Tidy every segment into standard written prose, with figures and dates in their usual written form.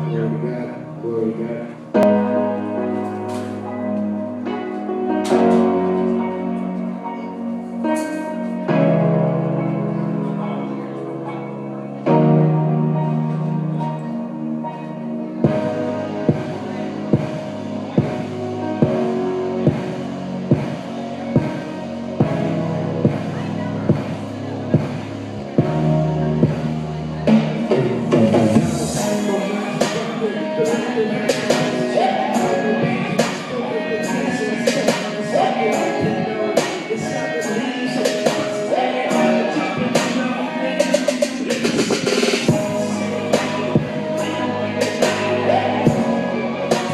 Glory to God. Glory to God.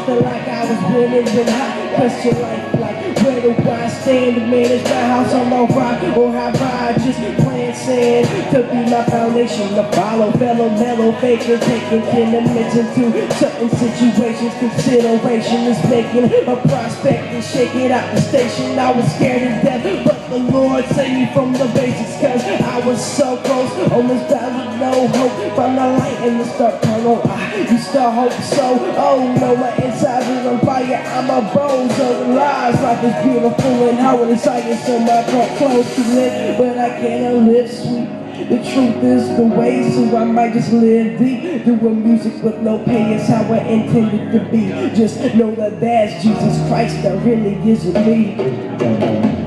Feel like I was born in high Christian life. Like, where do I stand? To manage my house on no rock, or have I just playing sand to be my foundation to follow? Fellow mellow faker taking dimension to certain situations. Consideration is making a prospect and shaking out the station. I was scared to death, but the Lord saved me from the basics, cause I was so close, almost died with no hope. Found the light in the dark tunnel, I used to hope so. Oh no, my inside is on fire, I'm a bozo. Lies, life is beautiful and how it is exciting, so my thought close to live, but I can't live sweet. The truth is the way, so I might just live deep. Doing music with no pay is how I intended to be. Just know that that's Jesus Christ that really is with me.